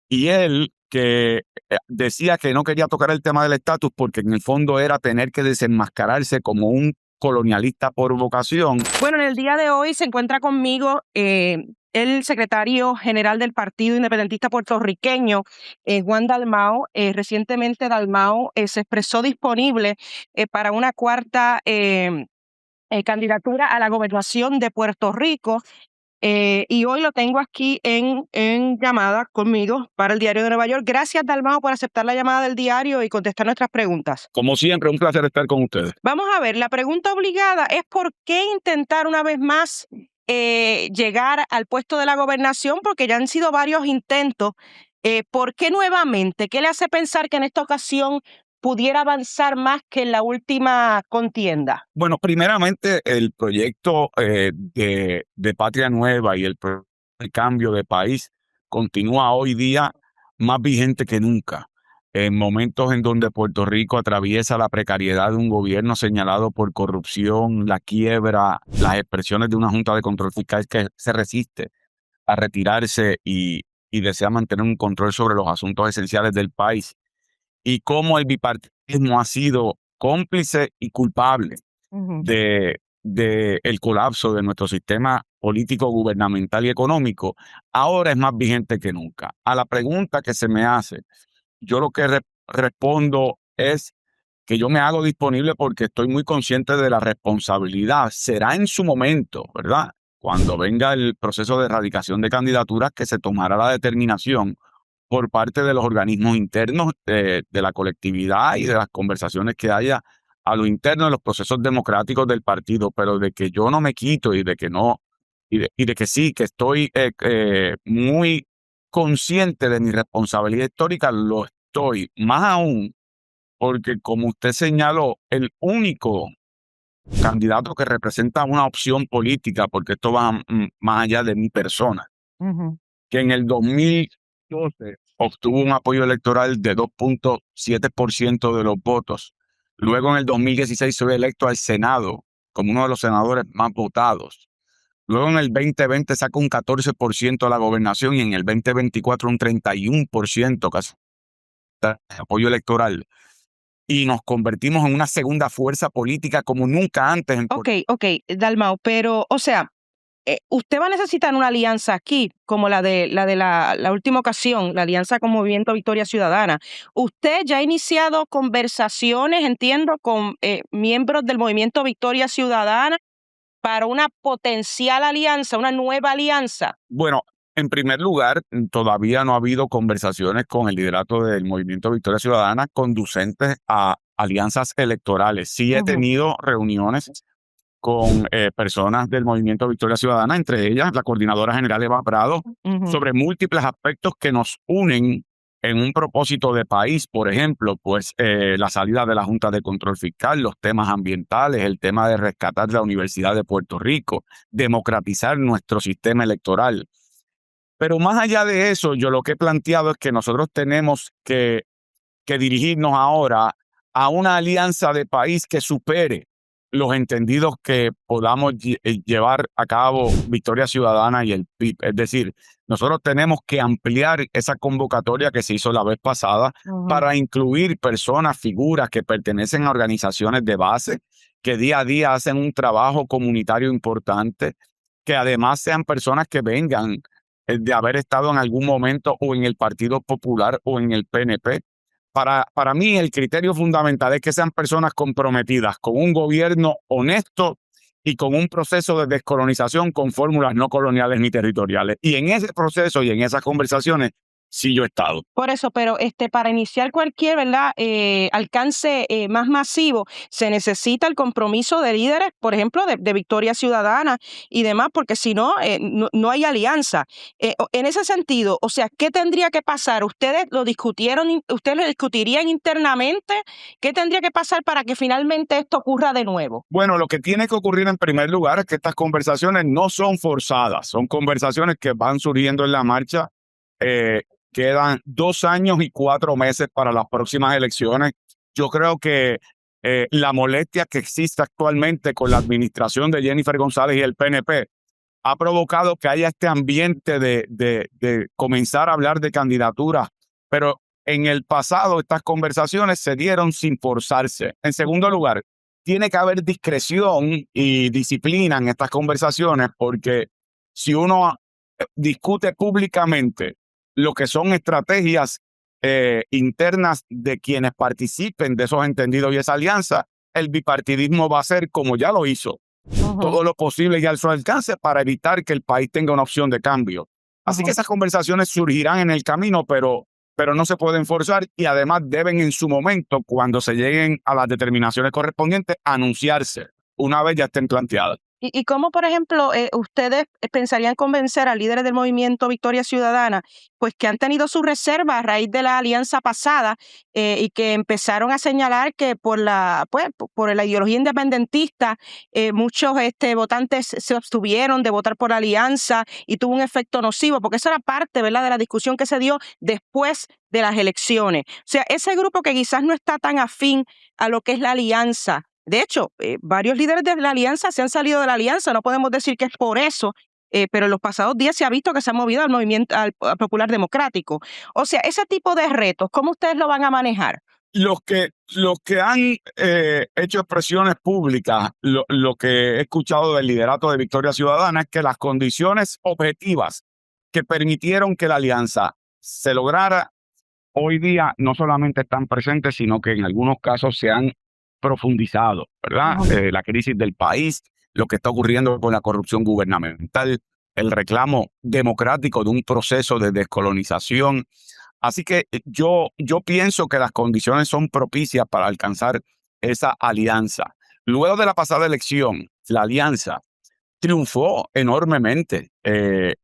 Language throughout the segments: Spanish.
y él que decía que no quería tocar el tema del estatus porque en el fondo era tener que desenmascararse como un colonialista por vocación. Bueno, en el día de hoy se encuentra conmigo el secretario general del Partido Independentista Puertorriqueño, Juan Dalmau. Recientemente Dalmau se expresó disponible para una cuarta candidatura a la gobernación de Puerto Rico. Y hoy lo tengo aquí en llamada conmigo para el Diario de Nueva York. Gracias, Dalmau, por aceptar la llamada del diario y contestar nuestras preguntas. Como siempre, un placer estar con ustedes. Vamos a ver, la pregunta obligada es ¿por qué intentar una vez más llegar al puesto de la gobernación? Porque ya han sido varios intentos. ¿Por qué nuevamente? ¿Qué le hace pensar que en esta ocasión pudiera avanzar más que en la última contienda? Bueno, primeramente el proyecto de Patria Nueva y el cambio de país continúa hoy día más vigente que nunca. En momentos en donde Puerto Rico atraviesa la precariedad de un gobierno señalado por corrupción, la quiebra, las expresiones de una Junta de Control Fiscal que se resiste a retirarse y desea mantener un control sobre los asuntos esenciales del país, y cómo el bipartidismo ha sido cómplice y culpable Ujú. de el colapso de nuestro sistema político, gubernamental y económico, ahora es más vigente que nunca. A la pregunta que se me hace, yo lo que respondo es que yo me hago disponible porque estoy muy consciente de la responsabilidad. Será en su momento, ¿verdad? Cuando venga el proceso de erradicación de candidaturas que se tomará la determinación por parte de los organismos internos de la colectividad y de las conversaciones que haya a lo interno de los procesos democráticos del partido, pero de que yo no me quito y de que no, y de que sí, que estoy muy consciente de mi responsabilidad histórica, lo estoy, más aún porque como usted señaló, el único candidato que representa una opción política, porque esto va más allá de mi persona, Ujú. que en el 2012 obtuvo un apoyo electoral de 2.7% de los votos. Luego en el 2016 fue electo al Senado como uno de los senadores más votados. Luego en el 2020 sacó un 14% de la gobernación y en el 2024 un 31% casi de apoyo electoral. Y nos convertimos en una segunda fuerza política como nunca antes en Puerto Ok, Dalmau, pero, o sea, usted va a necesitar una alianza aquí, como la última ocasión, la alianza con Movimiento Victoria Ciudadana. Usted ya ha iniciado conversaciones, entiendo, con miembros del Movimiento Victoria Ciudadana para una potencial alianza, una nueva alianza. Bueno, en primer lugar, todavía no ha habido conversaciones con el liderato del Movimiento Victoria Ciudadana conducentes a alianzas electorales. Sí he Ujú, tenido reuniones con personas del Movimiento Victoria Ciudadana, entre ellas la coordinadora general Eva Prado, ujú. sobre múltiples aspectos que nos unen en un propósito de país. Por ejemplo, pues la salida de la Junta de Control Fiscal, los temas ambientales, el tema de rescatar la Universidad de Puerto Rico, democratizar nuestro sistema electoral. Pero más allá de eso, yo lo que he planteado es que nosotros tenemos que dirigirnos ahora a una alianza de país que supere los entendidos que podamos llevar a cabo Victoria Ciudadana y el PIB. Es decir, nosotros tenemos que ampliar esa convocatoria que se hizo la vez pasada Ujú. para incluir personas, figuras que pertenecen a organizaciones de base, que día a día hacen un trabajo comunitario importante, que además sean personas que vengan de haber estado en algún momento o en el Partido Popular o en el PNP. Para mí, el criterio fundamental es que sean personas comprometidas con un gobierno honesto y con un proceso de descolonización con fórmulas no coloniales ni territoriales. Y en ese proceso y en esas conversaciones, sí yo he estado. Por eso, pero para iniciar cualquier, ¿verdad? Alcance más masivo, se necesita el compromiso de líderes, por ejemplo, de Victoria Ciudadana y demás, porque si no, no hay alianza. En ese sentido, o sea, ¿qué tendría que pasar? ¿Ustedes lo discutieron, ustedes lo discutirían internamente? ¿Qué tendría que pasar para que finalmente esto ocurra de nuevo? Bueno, lo que tiene que ocurrir en primer lugar es que estas conversaciones no son forzadas, son conversaciones que van surgiendo en la marcha. Eh, Quedan 2 años y 4 meses para las próximas elecciones. Yo creo que la molestia que existe actualmente con la administración de Jennifer González y el PNP ha provocado que haya este ambiente de comenzar a hablar de candidaturas, pero en el pasado estas conversaciones se dieron sin forzarse. En segundo lugar, tiene que haber discreción y disciplina en estas conversaciones, porque si uno discute públicamente lo que son estrategias internas de quienes participen de esos entendidos y esa alianza, el bipartidismo va a ser como ya lo hizo, todo lo posible y al su alcance para evitar que el país tenga una opción de cambio. Así que esas conversaciones surgirán en el camino, pero no se pueden forzar y además deben en su momento, cuando se lleguen a las determinaciones correspondientes, anunciarse una vez ya estén planteadas. ¿Y cómo, por ejemplo, ustedes pensarían convencer a líderes del movimiento Victoria Ciudadana, pues que han tenido sus reservas a raíz de la alianza pasada y que empezaron a señalar que por la ideología independentista muchos votantes se abstuvieron de votar por la alianza y tuvo un efecto nocivo, porque eso era parte, ¿verdad?, de la discusión que se dio después de las elecciones. O sea, ese grupo que quizás no está tan afín a lo que es la alianza. De hecho, varios líderes de la alianza se han salido de la alianza, no podemos decir que es por eso, pero en los pasados días se ha visto que se ha movido al movimiento al Popular Democrático. O sea, ese tipo de retos, ¿cómo ustedes lo van a manejar? Los que han hecho expresiones públicas, lo que he escuchado del liderato de Victoria Ciudadana es que las condiciones objetivas que permitieron que la alianza se lograra hoy día no solamente están presentes, sino que en algunos casos se han profundizado, ¿verdad? La crisis del país, lo que está ocurriendo con la corrupción gubernamental, el reclamo democrático de un proceso de descolonización. Así que yo pienso que las condiciones son propicias para alcanzar esa alianza. Luego de la pasada elección, la alianza triunfó enormemente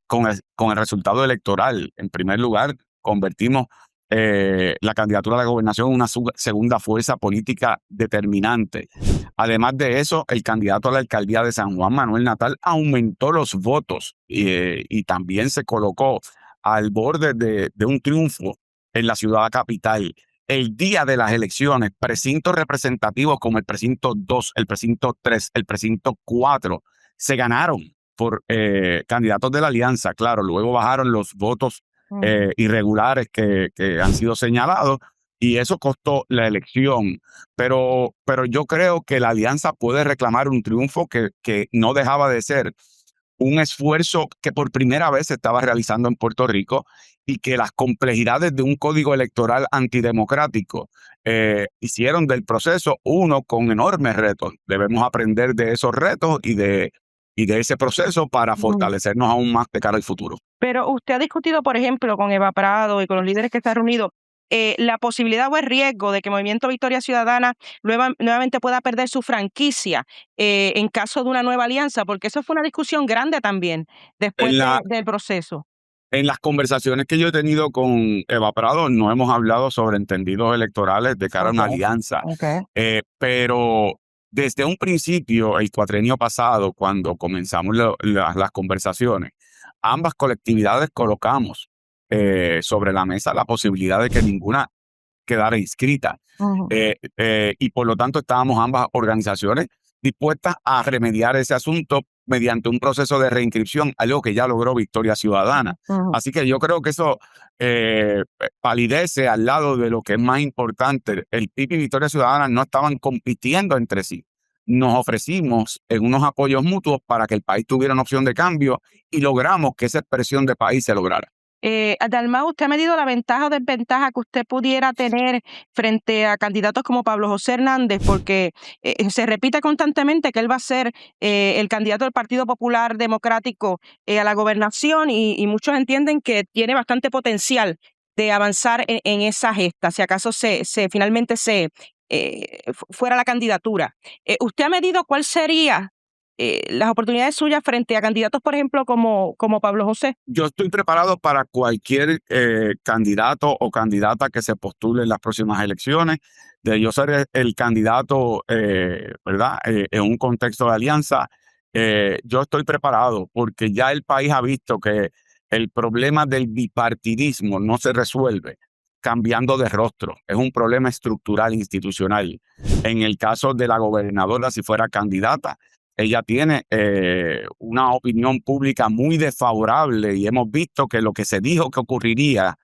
con el resultado electoral. En primer lugar, convertimos la candidatura a la gobernación en una segunda fuerza política determinante. Además de eso, el candidato a la alcaldía de San Juan, Manuel Natal, aumentó los votos y también se colocó al borde de un triunfo en la ciudad capital. El día de las elecciones, precintos representativos como el precinto 2, el precinto 3, el precinto 4, se ganaron por candidatos de la alianza. Claro, luego bajaron los votos irregulares que han sido señalados y eso costó la elección. Pero yo creo que la alianza puede reclamar un triunfo que no dejaba de ser un esfuerzo que por primera vez se estaba realizando en Puerto Rico y que las complejidades de un código electoral antidemocrático hicieron del proceso uno con enormes retos. Debemos aprender de esos retos y de ese proceso para fortalecernos aún más de cara al futuro. Pero usted ha discutido, por ejemplo, con Eva Prado y con los líderes que se han reunido, la posibilidad o el riesgo de que Movimiento Victoria Ciudadana nuevamente pueda perder su franquicia en caso de una nueva alianza, porque eso fue una discusión grande también después del proceso. En las conversaciones que yo he tenido con Eva Prado, no hemos hablado sobre entendidos electorales de cara a una alianza. Pero desde un principio, el cuatrenio pasado, cuando comenzamos las conversaciones, ambas colectividades colocamos sobre la mesa la posibilidad de que ninguna quedara inscrita. Y por lo tanto estábamos ambas organizaciones dispuestas a remediar ese asunto mediante un proceso de reinscripción, algo que ya logró Victoria Ciudadana. Así que yo creo que eso palidece al lado de lo que es más importante. El PIB y Victoria Ciudadana no estaban compitiendo entre sí. Nos ofrecimos en unos apoyos mutuos para que el país tuviera una opción de cambio y logramos que esa expresión de país se lograra. Dalmau, ¿usted ha medido la ventaja o desventaja que usted pudiera tener frente a candidatos como Pablo José Hernández? Porque se repite constantemente que él va a ser el candidato del Partido Popular Democrático a la gobernación y muchos entienden que tiene bastante potencial de avanzar en esa gesta, si acaso finalmente fuera la candidatura. ¿Usted ha medido cuál sería las oportunidades suyas frente a candidatos, por ejemplo, como Pablo José? Yo estoy preparado para cualquier candidato o candidata que se postule en las próximas elecciones. De yo ser el candidato, ¿verdad? En un contexto de alianza, yo estoy preparado porque ya el país ha visto que el problema del bipartidismo no se resuelve cambiando de rostro. Es un problema estructural, institucional. En el caso de la gobernadora, si fuera candidata, ella tiene una opinión pública muy desfavorable y hemos visto que lo que se dijo que ocurriría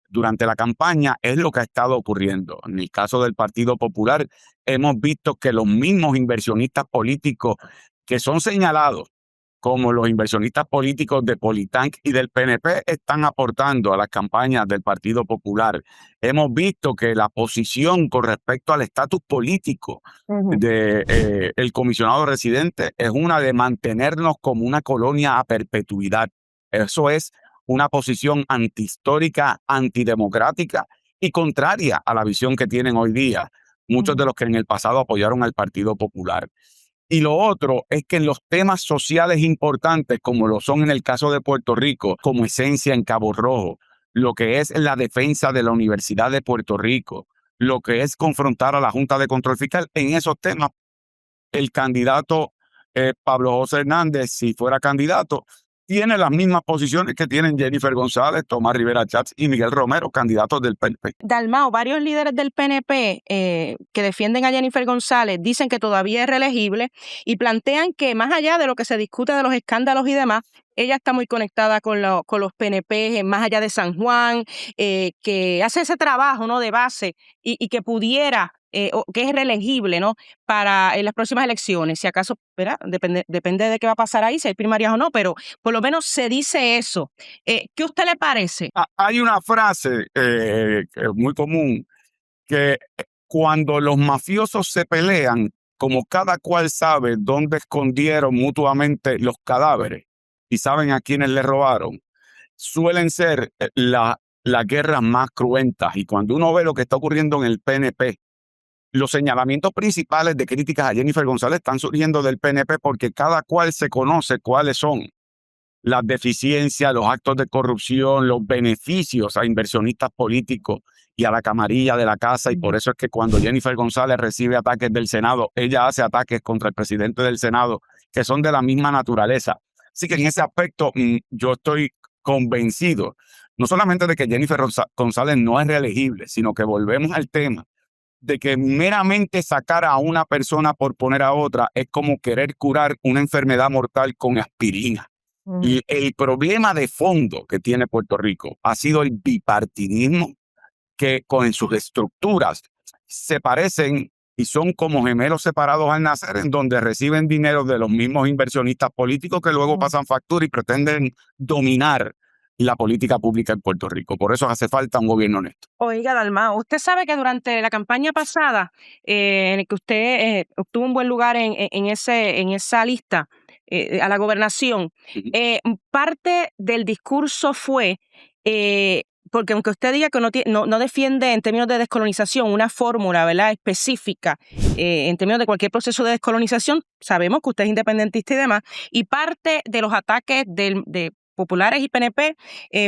durante la campaña es lo que ha estado ocurriendo. En el caso del Partido Popular, hemos visto que los mismos inversionistas políticos que son señalados como los inversionistas políticos de Politank y del PNP están aportando a las campañas del Partido Popular. Hemos visto que la posición con respecto al estatus político de el comisionado residente es una de mantenernos como una colonia a perpetuidad. Eso es una posición antihistórica, antidemocrática y contraria a la visión que tienen hoy día muchos de los que en el pasado apoyaron al Partido Popular. Y lo otro es que en los temas sociales importantes, como lo son en el caso de Puerto Rico, como Esencia en Cabo Rojo, lo que es la defensa de la Universidad de Puerto Rico, lo que es confrontar a la Junta de Control Fiscal, en esos temas, el candidato Pablo José Hernández, si fuera candidato, tiene las mismas posiciones que tienen Jennifer González, Tomás Rivera Chats y Miguel Romero, candidatos del PNP. Dalmao, varios líderes del PNP que defienden a Jennifer González dicen que todavía es reelegible y plantean que más allá de lo que se discute de los escándalos y demás, ella está muy conectada con los PNP, más allá de San Juan, que hace ese trabajo, ¿no?, de base y que pudiera, o que es reelegible, ¿no?, para las próximas elecciones. Si acaso, ¿verdad? Depende de qué va a pasar ahí, si hay primarias o no, pero por lo menos se dice eso. ¿Qué a usted le parece? Hay una frase muy común que cuando los mafiosos se pelean, como cada cual sabe dónde escondieron mutuamente los cadáveres y saben a quiénes le robaron, suelen ser las guerras más cruentas. Y cuando uno ve lo que está ocurriendo en el PNP, los señalamientos principales de críticas a Jennifer González están surgiendo del PNP porque cada cual se conoce cuáles son las deficiencias, los actos de corrupción, los beneficios a inversionistas políticos y a la camarilla de la casa. Y por eso es que cuando Jennifer González recibe ataques del Senado, ella hace ataques contra el presidente del Senado, que son de la misma naturaleza. Así que en ese aspecto yo estoy convencido, no solamente de que Jennifer González no es reelegible, sino que volvemos al tema de que meramente sacar a una persona por poner a otra es como querer curar una enfermedad mortal con aspirina. Y el problema de fondo que tiene Puerto Rico ha sido el bipartidismo, que con sus estructuras se parecen y son como gemelos separados al nacer, en donde reciben dinero de los mismos inversionistas políticos que luego pasan factura y pretenden dominar la política pública en Puerto Rico. Por eso hace falta un gobierno honesto. Oiga, Dalmao, usted sabe que durante la campaña pasada, en el que usted obtuvo un buen lugar en esa lista a la gobernación, parte del discurso fue, porque aunque usted diga que no defiende en términos de descolonización una fórmula, ¿verdad?, específica en términos de cualquier proceso de descolonización, sabemos que usted es independentista y demás, y parte de los ataques de populares y PNP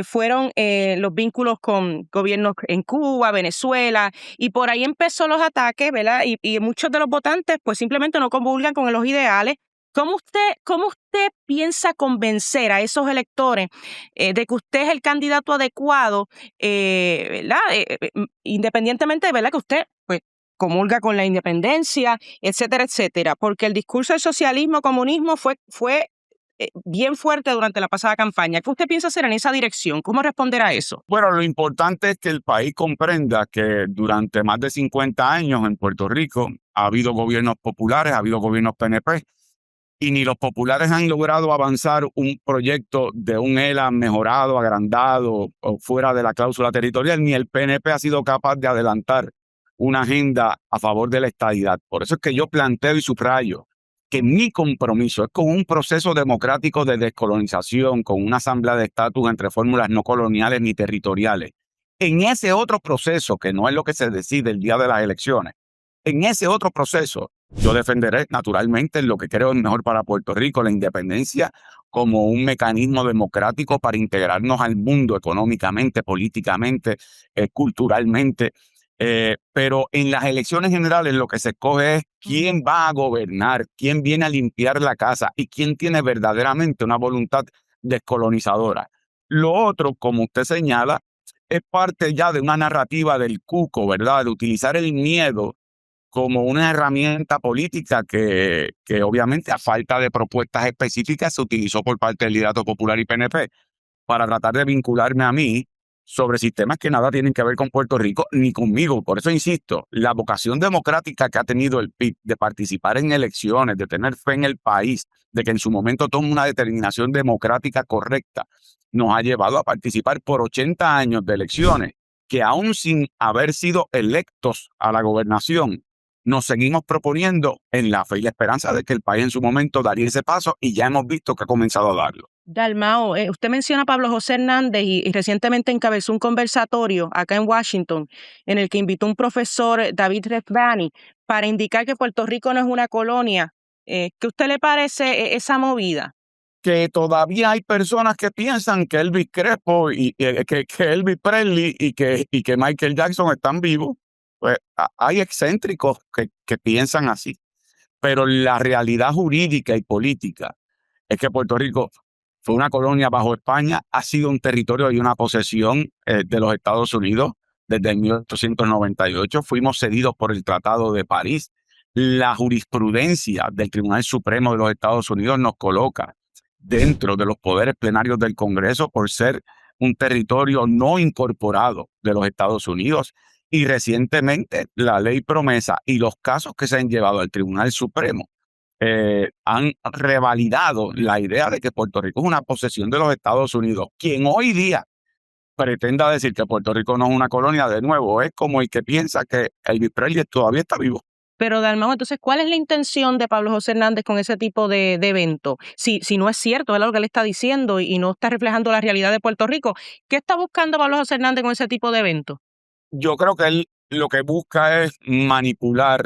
fueron los vínculos con gobiernos en Cuba, Venezuela, y por ahí empezó los ataques, ¿verdad? Y muchos de los votantes pues simplemente no comulgan con los ideales. ¿Cómo usted piensa convencer a esos electores de que usted es el candidato adecuado, ¿verdad? Independientemente de, ¿verdad?, que usted pues comulga con la independencia, etcétera, etcétera? Porque el discurso del socialismo, comunismo fue bien fuerte durante la pasada campaña. ¿Qué usted piensa hacer en esa dirección? ¿Cómo responder a eso? Bueno, lo importante es que el país comprenda que durante más de 50 años en Puerto Rico ha habido gobiernos populares, ha habido gobiernos PNP, y ni los populares han logrado avanzar un proyecto de un ELA mejorado, agrandado o fuera de la cláusula territorial, ni el PNP ha sido capaz de adelantar una agenda a favor de la estadidad. Por eso es que yo planteo y subrayo que mi compromiso es con un proceso democrático de descolonización, con una asamblea de estatus entre fórmulas no coloniales ni territoriales. En ese otro proceso, que no es lo que se decide el día de las elecciones, en ese otro proceso yo defenderé naturalmente lo que creo es mejor para Puerto Rico, la independencia como un mecanismo democrático para integrarnos al mundo económicamente, políticamente, culturalmente. Pero en las elecciones generales lo que se escoge es quién va a gobernar, quién viene a limpiar la casa y quién tiene verdaderamente una voluntad descolonizadora. Lo otro, como usted señala, es parte ya de una narrativa del cuco, ¿verdad? De utilizar el miedo como una herramienta política que obviamente a falta de propuestas específicas se utilizó por parte del liderato popular y PNP para tratar de vincularme a mí sobre sistemas que nada tienen que ver con Puerto Rico ni conmigo. Por eso insisto, la vocación democrática que ha tenido el PIB de participar en elecciones, de tener fe en el país, de que en su momento tome una determinación democrática correcta, nos ha llevado a participar por 80 años de elecciones que aún sin haber sido electos a la gobernación, nos seguimos proponiendo en la fe y la esperanza de que el país en su momento daría ese paso y ya hemos visto que ha comenzado a darlo. Dalmao, usted menciona a Pablo José Hernández y recientemente encabezó un conversatorio acá en Washington en el que invitó un profesor, David Refbani, para indicar que Puerto Rico no es una colonia. ¿Qué a usted le parece esa movida? Que todavía hay personas que piensan que Elvis Crespo que Elvis Presley y que Michael Jackson están vivos. Pues hay excéntricos que piensan así, pero la realidad jurídica y política es que Puerto Rico fue una colonia bajo España, ha sido un territorio y una posesión de los Estados Unidos desde 1898. Fuimos cedidos por el Tratado de París. La jurisprudencia del Tribunal Supremo de los Estados Unidos nos coloca dentro de los poderes plenarios del Congreso por ser un territorio no incorporado de los Estados Unidos. Y recientemente la ley promesa y los casos que se han llevado al Tribunal Supremo han revalidado la idea de que Puerto Rico es una posesión de los Estados Unidos. Quien hoy día pretenda decir que Puerto Rico no es una colonia, de nuevo, es como el que piensa que Elvis Presley todavía está vivo. Pero Dalmau, entonces, ¿cuál es la intención de Pablo José Hernández con ese tipo de evento? Si no es cierto, es lo que él está diciendo y no está reflejando la realidad de Puerto Rico, ¿qué está buscando Pablo José Hernández con ese tipo de evento? Yo creo que él lo que busca es manipular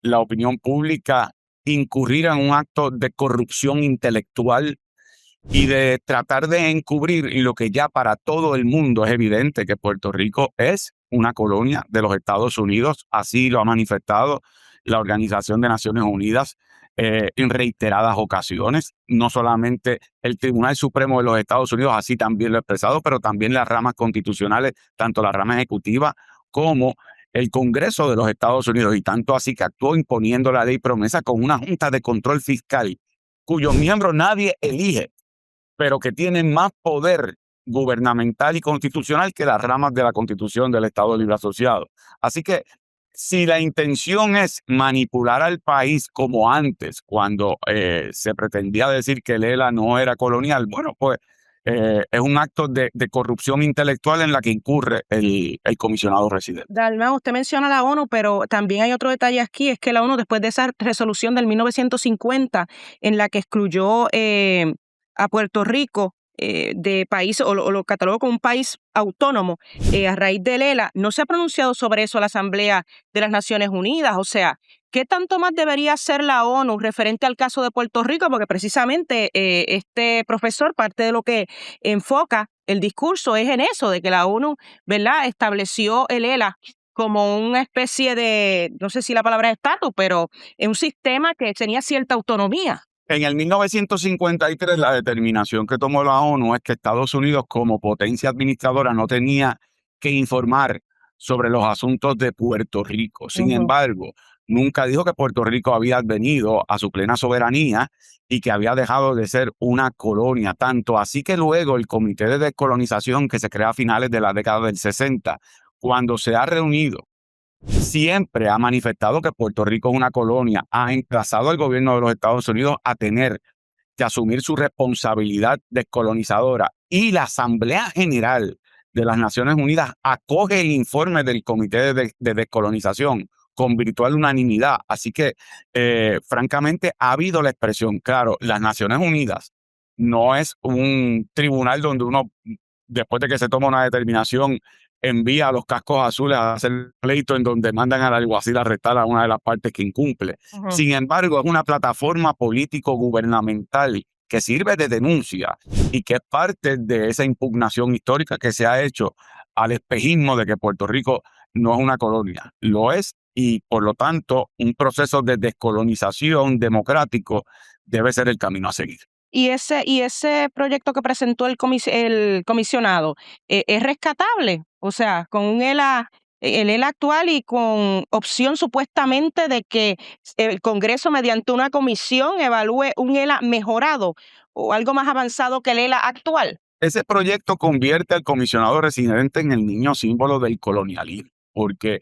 la opinión pública, incurrir en un acto de corrupción intelectual y de tratar de encubrir lo que ya para todo el mundo es evidente, que Puerto Rico es una colonia de los Estados Unidos. Así lo ha manifestado la Organización de Naciones Unidas en reiteradas ocasiones. No solamente el Tribunal Supremo de los Estados Unidos así también lo ha expresado, pero también las ramas constitucionales, tanto la rama ejecutiva como el Congreso de los Estados Unidos, y tanto así que actuó imponiendo la ley promesa con una junta de control fiscal cuyos miembros nadie elige, pero que tienen más poder gubernamental y constitucional que las ramas de la Constitución del Estado Libre Asociado. Así que si la intención es manipular al país como antes, cuando se pretendía decir que el ELA no era colonial, bueno, pues es un acto de corrupción intelectual en la que incurre el comisionado residente. Dalmau, usted menciona la ONU, pero también hay otro detalle aquí, es que la ONU, después de esa resolución del 1950, en la que excluyó a Puerto Rico de país, o lo catalogó como un país autónomo a raíz del ELA, no se ha pronunciado sobre eso la Asamblea de las Naciones Unidas. O sea, ¿qué tanto más debería hacer la ONU referente al caso de Puerto Rico? Porque precisamente este profesor, parte de lo que enfoca el discurso es en eso, de que la ONU, ¿verdad?, estableció el ELA como una especie de, no sé si la palabra es estatus, pero es un sistema que tenía cierta autonomía. En el 1953, la determinación que tomó la ONU es que Estados Unidos, como potencia administradora, no tenía que informar sobre los asuntos de Puerto Rico. Sin embargo, nunca dijo que Puerto Rico había venido a su plena soberanía y que había dejado de ser una colonia. Tanto así que luego el Comité de Descolonización, que se crea a finales de la década del 60, cuando se ha reunido, siempre ha manifestado que Puerto Rico es una colonia, ha emplazado al gobierno de los Estados Unidos a tener que asumir su responsabilidad descolonizadora, y la Asamblea General de las Naciones Unidas acoge el informe del Comité de Descolonización con virtual unanimidad. Así que, francamente, ha habido la expresión. Claro, las Naciones Unidas no es un tribunal donde uno, después de que se toma una determinación, envía a los cascos azules a hacer pleito en donde mandan al alguacil a arrestar a una de las partes que incumple. Sin embargo, es una plataforma político-gubernamental que sirve de denuncia y que es parte de esa impugnación histórica que se ha hecho al espejismo de que Puerto Rico no es una colonia. Lo es, y por lo tanto un proceso de descolonización democrático debe ser el camino a seguir. Y ese proyecto que presentó el comisionado es rescatable. O sea, con un ELA el ELA actual y con opción supuestamente de que el Congreso mediante una comisión evalúe un ELA mejorado o algo más avanzado que el ELA actual. Ese proyecto convierte al comisionado residente en el niño símbolo del colonialismo, porque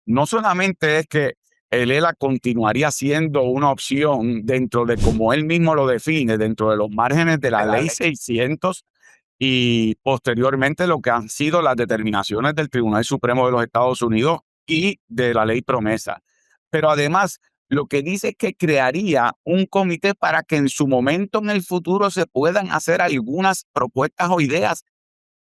no solamente es que el ELA continuaría siendo una opción dentro de, como él mismo lo define, dentro de los márgenes de la ley 600 y posteriormente lo que han sido las determinaciones del Tribunal Supremo de los Estados Unidos y de la ley promesa. Pero además, lo que dice es que crearía un comité para que en su momento en el futuro se puedan hacer algunas propuestas o ideas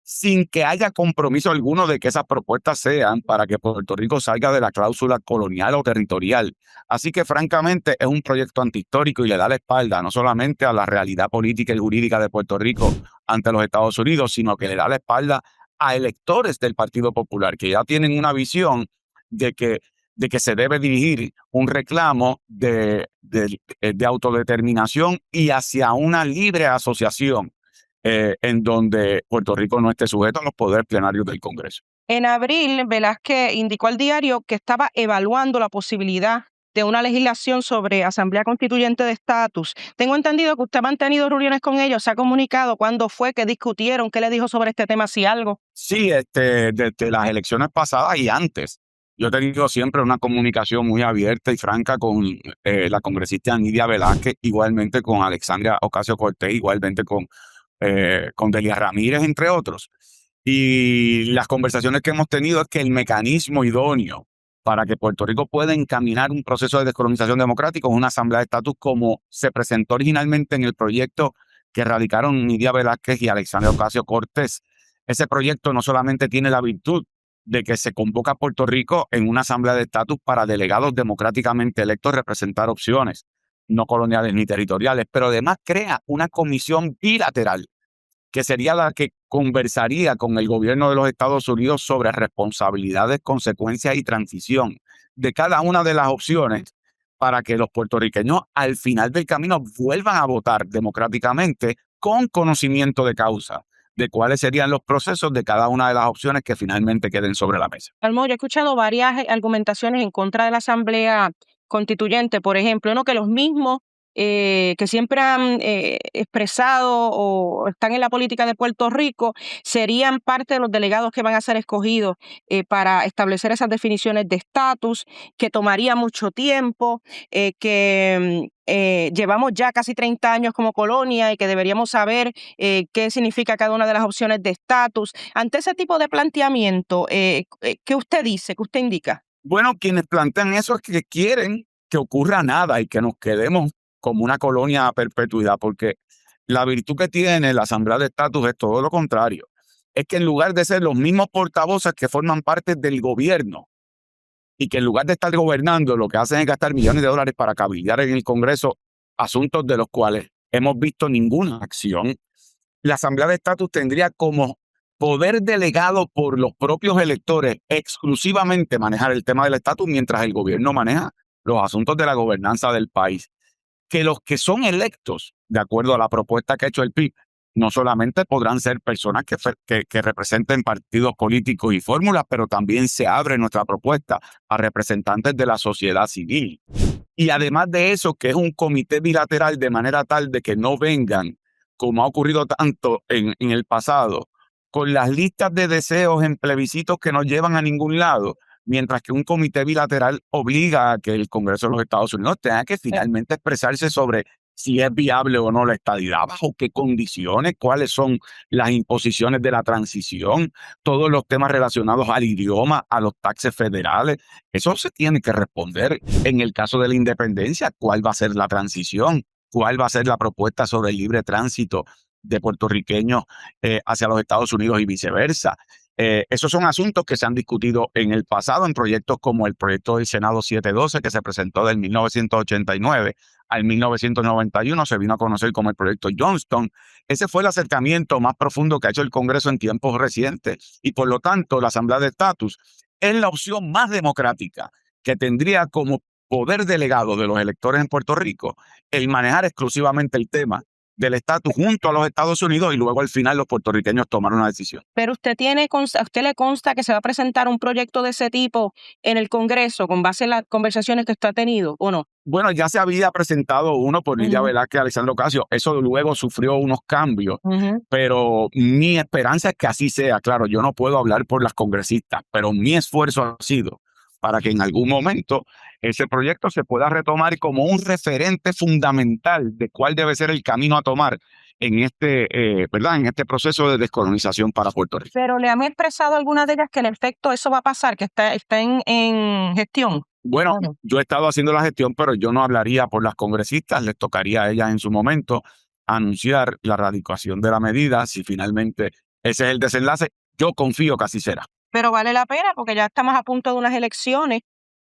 sin que haya compromiso alguno de que esas propuestas sean para que Puerto Rico salga de la cláusula colonial o territorial. Así que francamente es un proyecto antihistórico y le da la espalda no solamente a la realidad política y jurídica de Puerto Rico ante los Estados Unidos, sino que le da la espalda a electores del Partido Popular que ya tienen una visión de que se debe dirigir un reclamo de autodeterminación y hacia una libre asociación en donde Puerto Rico no esté sujeto a los poderes plenarios del Congreso. En abril, Velázquez indicó al diario que estaba evaluando la posibilidad de una legislación sobre Asamblea Constituyente de Estatus. Tengo entendido que usted ha mantenido reuniones con ellos, se ha comunicado cuándo fue que discutieron, qué le dijo sobre este tema, si algo. Sí, desde las elecciones pasadas y antes. Yo he tenido siempre una comunicación muy abierta y franca con la congresista Nidia Velázquez, igualmente con Alexandria Ocasio-Cortez, igualmente con Delia Ramírez, entre otros. Y las conversaciones que hemos tenido es que el mecanismo idóneo para que Puerto Rico pueda encaminar un proceso de descolonización democrático es una asamblea de estatus como se presentó originalmente en el proyecto que radicaron Nidia Velázquez y Alexandria Ocasio-Cortez. Ese proyecto no solamente tiene la virtud de que se convoca a Puerto Rico en una asamblea de estatus para delegados democráticamente electos representar opciones no coloniales ni territoriales, pero además crea una comisión bilateral que sería la que conversaría con el gobierno de los Estados Unidos sobre responsabilidades, consecuencias y transición de cada una de las opciones para que los puertorriqueños al final del camino vuelvan a votar democráticamente con conocimiento de causa de cuáles serían los procesos de cada una de las opciones que finalmente queden sobre la mesa. Almo, yo he escuchado varias argumentaciones en contra de la Asamblea Constituyente, por ejemplo, ¿no? Que los mismos que siempre han expresado o están en la política de Puerto Rico serían parte de los delegados que van a ser escogidos para establecer esas definiciones de estatus, que tomaría mucho tiempo, que llevamos ya casi 30 años como colonia y que deberíamos saber qué significa cada una de las opciones de estatus. Ante ese tipo de planteamiento, ¿qué usted dice, qué usted indica? Bueno, quienes plantean eso es que quieren que ocurra nada y que nos quedemos como una colonia a perpetuidad, porque la virtud que tiene la Asamblea de Estatus es todo lo contrario. Es que en lugar de ser los mismos portavoces que forman parte del gobierno y que en lugar de estar gobernando, lo que hacen es gastar millones de dólares para cabildear en el Congreso asuntos de los cuales hemos visto ninguna acción, la Asamblea de Estatus tendría como poder delegado por los propios electores exclusivamente manejar el tema del estatus mientras el gobierno maneja los asuntos de la gobernanza del país. Que los que son electos, de acuerdo a la propuesta que ha hecho el PIB, no solamente podrán ser personas que representen partidos políticos y fórmulas, pero también se abre nuestra propuesta a representantes de la sociedad civil. Y además de eso, que es un comité bilateral de manera tal de que no vengan, como ha ocurrido tanto en el pasado, con las listas de deseos en plebiscitos que no llevan a ningún lado, mientras que un comité bilateral obliga a que el Congreso de los Estados Unidos tenga que finalmente expresarse sobre si es viable o no la estadidad, bajo qué condiciones, cuáles son las imposiciones de la transición, todos los temas relacionados al idioma, a los taxes federales. Eso se tiene que responder. En el caso de la independencia, ¿cuál va a ser la transición? ¿Cuál va a ser la propuesta sobre el libre tránsito de puertorriqueños hacia los Estados Unidos y viceversa? Esos son asuntos que se han discutido en el pasado en proyectos como el proyecto del Senado 712 que se presentó del 1989 al 1991, se vino a conocer como el proyecto Johnston. Ese fue el acercamiento más profundo que ha hecho el Congreso en tiempos recientes y por lo tanto la Asamblea de Estatus es la opción más democrática que tendría como poder delegado de los electores en Puerto Rico el manejar exclusivamente el tema del estatus junto a los Estados Unidos y luego al final los puertorriqueños tomaron una decisión. Pero a usted le consta que se va a presentar un proyecto de ese tipo en el Congreso con base en las conversaciones que usted ha tenido, ¿o no? Bueno, ya se había presentado uno por Lidia Velázquez y Alexandra Ocasio. Eso luego sufrió unos cambios, pero mi esperanza es que así sea. Claro, yo no puedo hablar por las congresistas, pero mi esfuerzo ha sido para que en algún momento ese proyecto se pueda retomar como un referente fundamental de cuál debe ser el camino a tomar en ¿verdad? En este proceso de descolonización para Puerto Rico. Pero le han expresado algunas de ellas que en efecto eso va a pasar, que está en gestión. Bueno, yo he estado haciendo la gestión, pero yo no hablaría por las congresistas, les tocaría a ellas en su momento anunciar la radicación de la medida, si finalmente ese es el desenlace. Yo confío que así será. Pero vale la pena porque ya estamos a punto de unas elecciones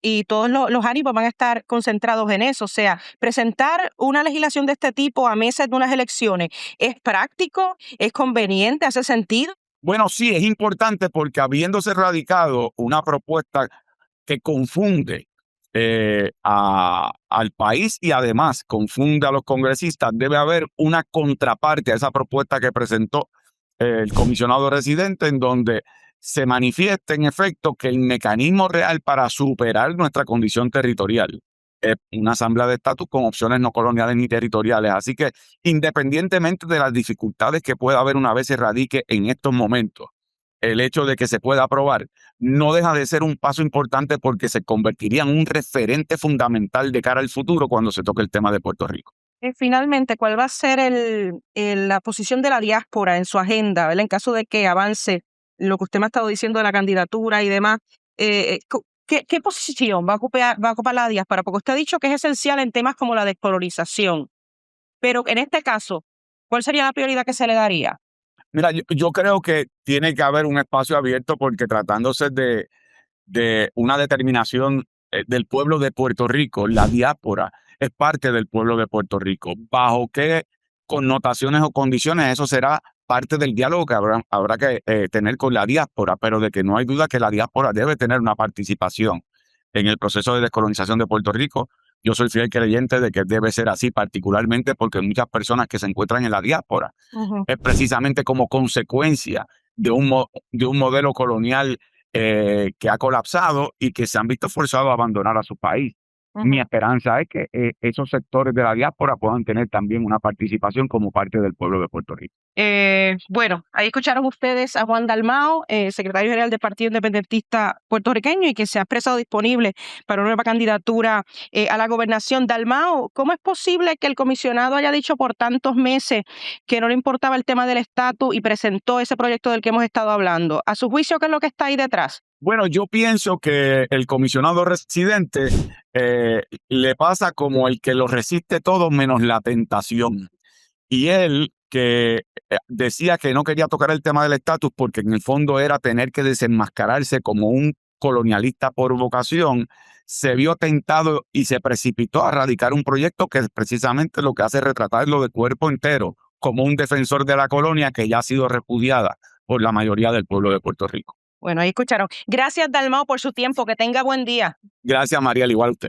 y todos los ánimos van a estar concentrados en eso. O sea, presentar una legislación de este tipo a meses de unas elecciones, ¿es práctico? ¿Es conveniente? ¿Hace sentido? Bueno, sí, es importante porque habiéndose radicado una propuesta que confunde al país y además confunde a los congresistas, debe haber una contraparte a esa propuesta que presentó el comisionado residente en donde se manifieste en efecto que el mecanismo real para superar nuestra condición territorial es una asamblea de estatus con opciones no coloniales ni territoriales. Así que independientemente de las dificultades que pueda haber una vez se radique en estos momentos, el hecho de que se pueda aprobar no deja de ser un paso importante porque se convertiría en un referente fundamental de cara al futuro cuando se toque el tema de Puerto Rico. Finalmente, ¿cuál va a ser la posición de la diáspora en su agenda, ¿verdad? En caso de que avance lo que usted me ha estado diciendo de la candidatura y demás, ¿qué posición va a ocupar la diáspora? Porque usted ha dicho que es esencial en temas como la descolonización, pero en este caso, ¿cuál sería la prioridad que se le daría? Mira, yo creo que tiene que haber un espacio abierto porque tratándose de una determinación del pueblo de Puerto Rico, la diáspora es parte del pueblo de Puerto Rico. ¿Bajo qué connotaciones o condiciones? Eso será parte del diálogo que habrá que tener con la diáspora, pero de que no hay duda que la diáspora debe tener una participación en el proceso de descolonización de Puerto Rico. Yo soy fiel creyente de que debe ser así, particularmente porque muchas personas que se encuentran en la diáspora es precisamente como consecuencia de un modelo colonial que ha colapsado y que se han visto forzados a abandonar a su país. Mi esperanza es que esos sectores de la diáspora puedan tener también una participación como parte del pueblo de Puerto Rico. Bueno, ahí escucharon ustedes a Juan Dalmau, secretario general del Partido Independentista Puertorriqueño y que se ha expresado disponible para una nueva candidatura a la gobernación. Dalmau, ¿cómo es posible que el comisionado haya dicho por tantos meses que no le importaba el tema del estatus y presentó ese proyecto del que hemos estado hablando? A su juicio, ¿qué es lo que está ahí detrás? Bueno, yo pienso que el comisionado residente le pasa como el que lo resiste todo menos la tentación. Y él que decía que no quería tocar el tema del estatus porque en el fondo era tener que desenmascararse como un colonialista por vocación, se vio tentado y se precipitó a radicar un proyecto que es precisamente lo que hace retratarlo de cuerpo entero como un defensor de la colonia que ya ha sido repudiada por la mayoría del pueblo de Puerto Rico. Bueno, ahí escucharon. Gracias, Dalmau, por su tiempo. Que tenga buen día. Gracias, María, al igual a usted.